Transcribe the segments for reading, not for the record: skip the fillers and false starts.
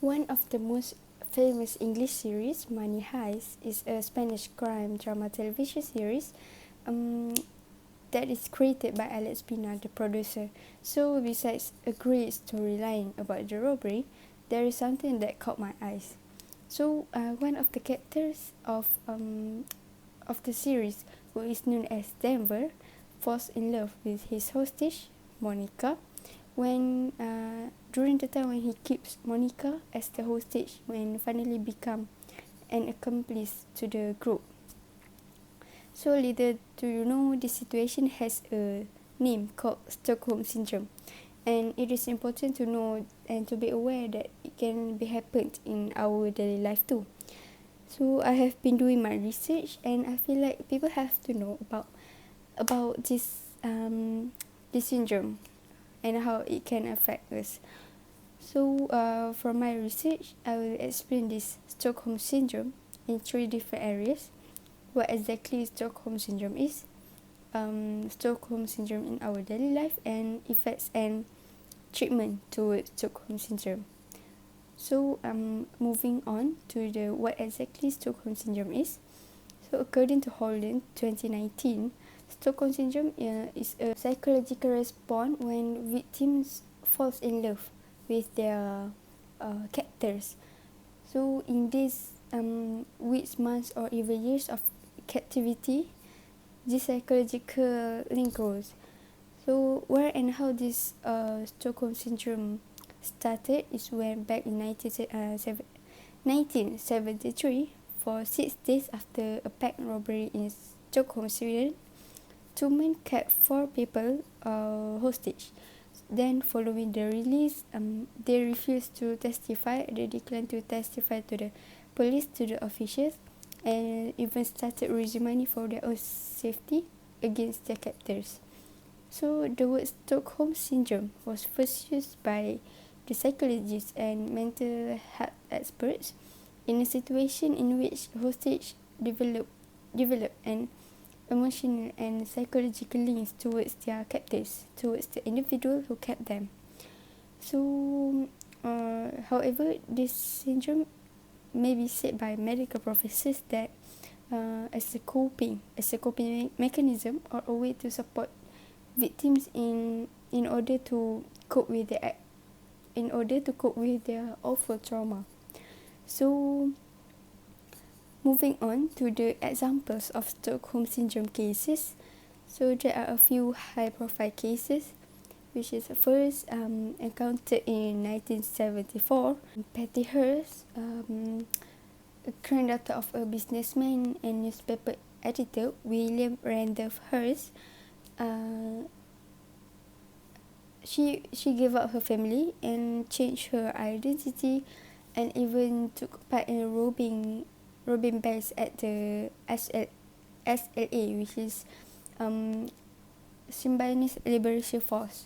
One of the most famous English series, Money Heist, is a Spanish crime drama television series that is created by Alex Pina, the producer. So, besides a great storyline about the robbery, there is something that caught my eyes. So, one of the characters of the series, who is known as Denver, falls in love with his hostage, Monica, when during the time when he keeps Monica as the hostage when finally become an accomplice to the group. So little do you know, this situation has a name called Stockholm Syndrome, and it is important to know and to be aware that it can be happened in our daily life too. So I have been doing my research, and I feel like people have to know about this syndrome and how it can affect us. So from my research, I will explain this Stockholm Syndrome in three different areas. What exactly Stockholm Syndrome is, Stockholm Syndrome in our daily life, and effects and treatment towards Stockholm Syndrome. So moving on to the what exactly Stockholm Syndrome is. So according to Holland 2019, Stockholm Syndrome is a psychological response when victims falls in love with their captors. So in these weeks, months, or even years of captivity, this psychological link grows. So where and how this Stockholm Syndrome started is when back in 1973, for 6 days after a bank robbery in Stockholm, Sweden, two men kept 4 people hostage. Then, following the release, they refused to testify. They declined to testify to the police, to the officials, and even started raising money for their own safety against their captors. So, the word Stockholm Syndrome was first used by the psychologists and mental health experts in a situation in which hostage develop an emotional and psychological links towards their captors, towards the individual who kept them. So, however, this syndrome may be said by medical professors that as a coping mechanism, or a way to support victims in order to cope with their awful trauma. So, moving on to the examples of Stockholm Syndrome cases. So there are a few high-profile cases, which is first encountered in 1974. Patty Hearst, a granddaughter of a businessman and newspaper editor William Randolph Hearst, she gave up her family and changed her identity, and even took part in robbing banks at the SLA, which is Symbionese Liberation Force.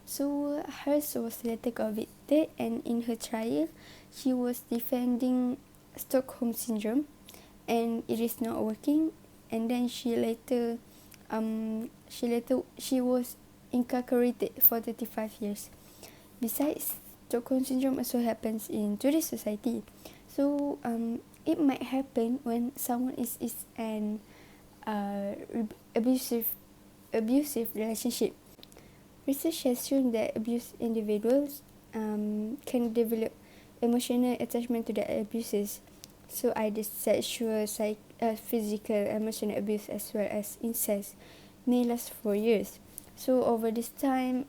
So Hearst was later convicted, and in her trial, she was defending Stockholm Syndrome, and it is not working. And then she was incarcerated for 35 years. Besides, Stockholm Syndrome also happens in today's society. So it might happen when someone is an abusive relationship. Research has shown that abused individuals can develop emotional attachment to their abusers. So either sexual, physical, emotional abuse, as well as incest, may last for years. So over this time,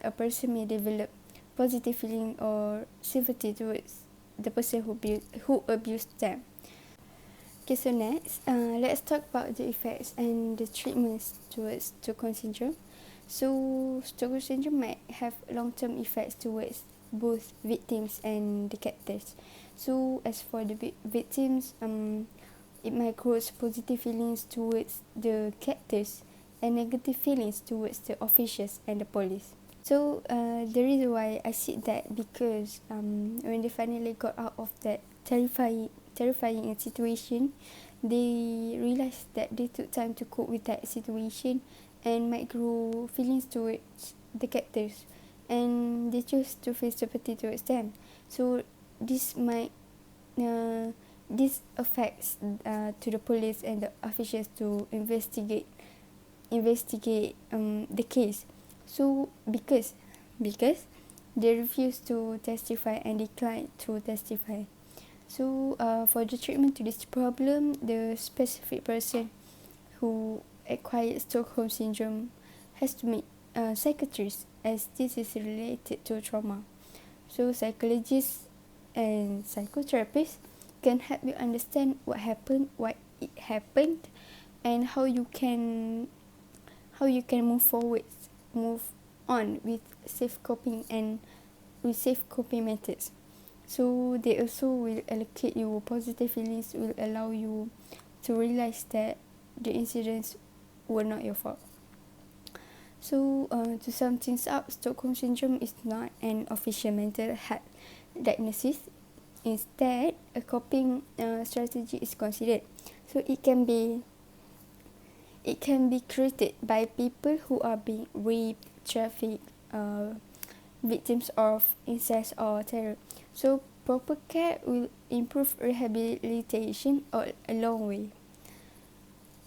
a person may develop positive feeling or sympathy towards the person who abused them. Okay, so next, let's talk about the effects and the treatments towards Stockholm Syndrome. So, Stockholm Syndrome might have long-term effects towards both victims and the captors. So, as for the victims, it might cause positive feelings towards the captors and negative feelings towards the officials and the police. So, the reason why I said that, because when they finally got out of that terrifying situation, they realized that they took time to cope with that situation and might grow feelings towards the captors, and they chose to feel sympathy towards them. So this might this affects to the police and the officials to investigate the case. So because they refuse to testify and decline to testify. So for the treatment to this problem, the specific person who acquired Stockholm syndrome has to meet psychiatrists, as this is related to trauma. So psychologists and psychotherapists can help you understand what happened, why it happened, and how you can move on with safe coping methods. So they also will allocate you positive feelings, will allow you to realize that the incidents were not your fault. So to sum things up, Stockholm syndrome is not an official mental health diagnosis. Instead, a coping strategy is considered. So it can be created by people who are being raped, trafficked, victims of incest or terror. So proper care will improve rehabilitation all a long way.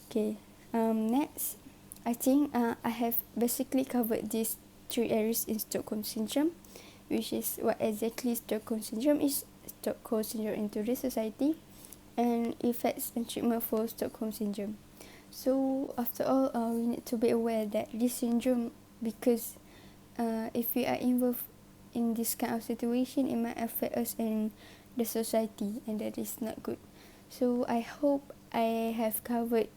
Okay. Next, I think I have basically covered these 3 areas in Stockholm syndrome, which is what exactly Stockholm syndrome is, Stockholm syndrome in today's society, and effects and treatment for Stockholm syndrome. So after all, we need to be aware that this syndrome, because if we are involved in this kind of situation, it might affect us and the society, and that is not good. So I hope I have covered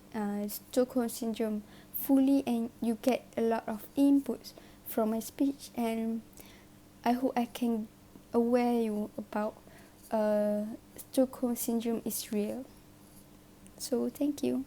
Stockholm syndrome fully, and you get a lot of inputs from my speech, and I hope I can aware you about Stockholm syndrome is real. So thank you.